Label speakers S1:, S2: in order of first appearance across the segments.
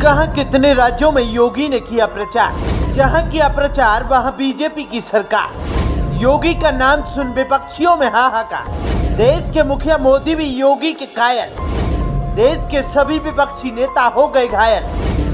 S1: कहां कितने राज्यों में योगी ने किया प्रचार, जहां किया प्रचार वहां बीजेपी की सरकार। योगी का नाम सुन विपक्षियों में हाहाकार। देश के मुखिया मोदी भी योगी के कायल। देश के सभी विपक्षी नेता हो गए घायल।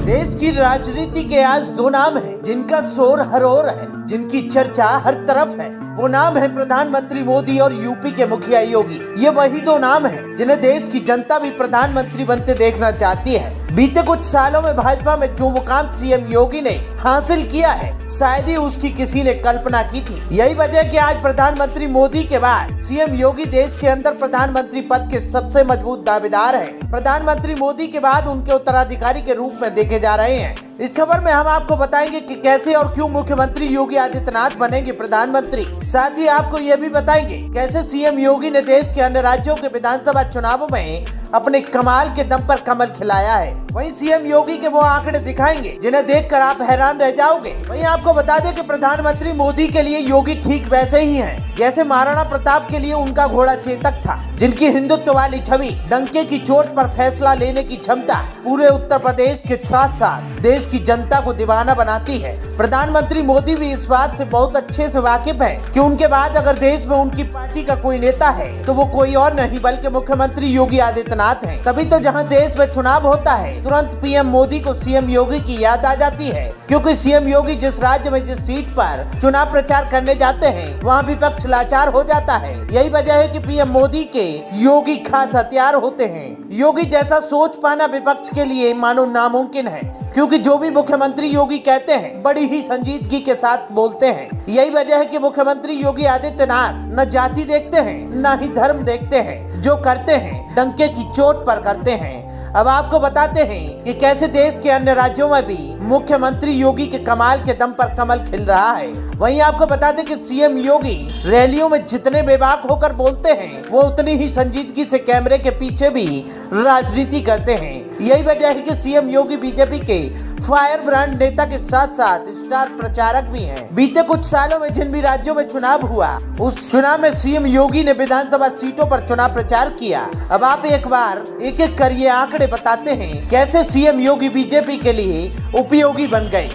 S1: देश की राजनीति के आज दो नाम हैं, जिनका शोर हर ओर है, जिनकी चर्चा हर तरफ है। वो नाम है प्रधानमंत्री मोदी और यूपी के मुखिया योगी। ये वही दो नाम हैं जिन्हें देश की जनता भी प्रधानमंत्री बनते देखना चाहती है। बीते कुछ सालों में भाजपा में जो मुकाम सीएम योगी ने हासिल किया है, शायद ही उसकी किसी ने कल्पना की थी। यही वजह कि आज प्रधानमंत्री मोदी के बाद सीएम योगी देश के अंदर प्रधानमंत्री पद के सबसे मजबूत दावेदार हैं। प्रधानमंत्री मोदी के बाद उनके उत्तराधिकारी के रूप में देखे जा रहे हैं। इस खबर में हम आपको बताएंगे कि कैसे और क्यों मुख्यमंत्री योगी आदित्यनाथ बनेंगे प्रधानमंत्री। साथ ही आपको ये भी बताएंगे कैसे सीएम योगी ने देश के अन्य राज्यों के विधानसभा चुनावों में अपने कमाल के दम पर कमल खिलाया है। वहीं सीएम योगी के वो आंकड़े दिखाएंगे जिन्हें देखकर आप हैरान रह जाओगे। वहीं आपको बता दें कि प्रधानमंत्री मोदी के लिए योगी ठीक वैसे ही हैं जैसे महाराणा प्रताप के लिए उनका घोड़ा चेतक था, जिनकी हिंदुत्व वाली छवि, डंके की चोट पर फैसला लेने की क्षमता पूरे उत्तर प्रदेश के साथ साथ देश की जनता को दीवाना बनाती है। प्रधानमंत्री मोदी भी इस बात से बहुत अच्छे से वाकिफ है कि उनके बाद अगर देश में उनकी पार्टी का कोई नेता है तो वो कोई और नहीं बल्कि मुख्यमंत्री योगी आदित्यनाथ है। तभी तो जहाँ देश में चुनाव होता है तुरंत पीएम मोदी को सीएम योगी की याद आ जाती है, क्योंकि सीएम योगी जिस राज्य में जिस सीट पर चुनाव प्रचार करने जाते हैं वहाँ विपक्ष लाचार हो जाता है। यही वजह है कि पीएम मोदी के योगी खास हथियार होते हैं। योगी जैसा सोच पाना विपक्ष के लिए मानो नामुमकिन है, क्योंकि जो भी मुख्यमंत्री योगी कहते हैं बड़ी ही संजीदगी के साथ बोलते हैं। यही वजह है कि मुख्यमंत्री योगी आदित्यनाथ न जाति देखते हैं न ही धर्म देखते हैं, जो करते हैं डंके की चोट पर करते हैं। अब आपको बताते हैं कि कैसे देश के अन्य राज्यों में भी मुख्यमंत्री योगी के कमाल के दम पर कमल खिल रहा है। वहीं आपको बता दें कि सीएम योगी रैलियों में जितने बेबाक होकर बोलते हैं वो उतनी ही संजीदगी से कैमरे के पीछे भी राजनीति करते हैं। यही वजह है कि सीएम योगी बीजेपी के फायर ब्रांड नेता के साथ साथ स्टार प्रचारक भी हैं। बीते कुछ सालों में जिन भी राज्यों में चुनाव हुआ उस चुनाव में सीएम योगी ने विधानसभा सीटों पर चुनाव प्रचार किया। अब आप एक बार एक एक कर ये आंकड़े बताते हैं कैसे सीएम योगी बीजेपी के लिए उपयोगी बन गए।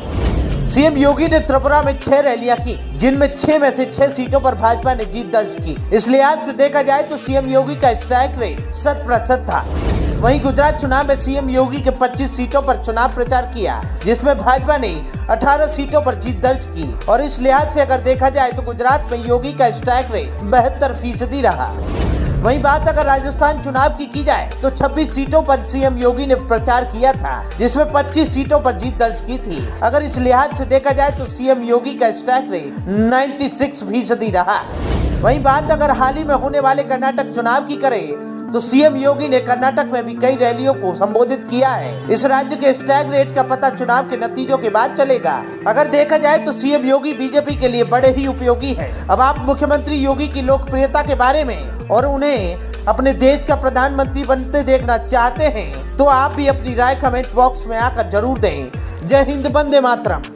S1: सीएम योगी ने त्रिपुरा में 6 रैलियां की, जिनमें 6 में से 6 सीटों पर भाजपा ने जीत दर्ज की। इस लिहाज से देखा जाए तो सीएम योगी का स्ट्राइक रेट 100% था। वहीं गुजरात चुनाव में सीएम योगी के 25 सीटों पर चुनाव प्रचार किया, जिसमें भाजपा ने 18 सीटों पर जीत दर्ज की। और इस लिहाज से अगर देखा जाए तो गुजरात में योगी का स्ट्राइक रेट 72% रहा। वहीं बात अगर राजस्थान चुनाव की जाए तो 26 सीटों पर सीएम योगी ने प्रचार किया था, जिसमें 25 सीटों पर जीत दर्ज की थी। अगर इस लिहाज से देखा जाए तो सीएम योगी का स्ट्राइक रेट 96% रहा। वहीं बात अगर हाल ही में होने वाले कर्नाटक चुनाव की करें तो सीएम योगी ने कर्नाटक में भी कई रैलियों को संबोधित किया है। इस राज्य के स्ट्राइक रेट का पता चुनाव के नतीजों के बाद चलेगा। अगर देखा जाए तो सीएम योगी बीजेपी के लिए बड़े ही उपयोगी हैं। अब आप मुख्यमंत्री योगी की लोकप्रियता के बारे में और उन्हें अपने देश का प्रधानमंत्री बनते देखना चाहते हैं तो आप भी अपनी राय कमेंट बॉक्स में आकर जरूर दें। जय हिंद, वंदे मातरम।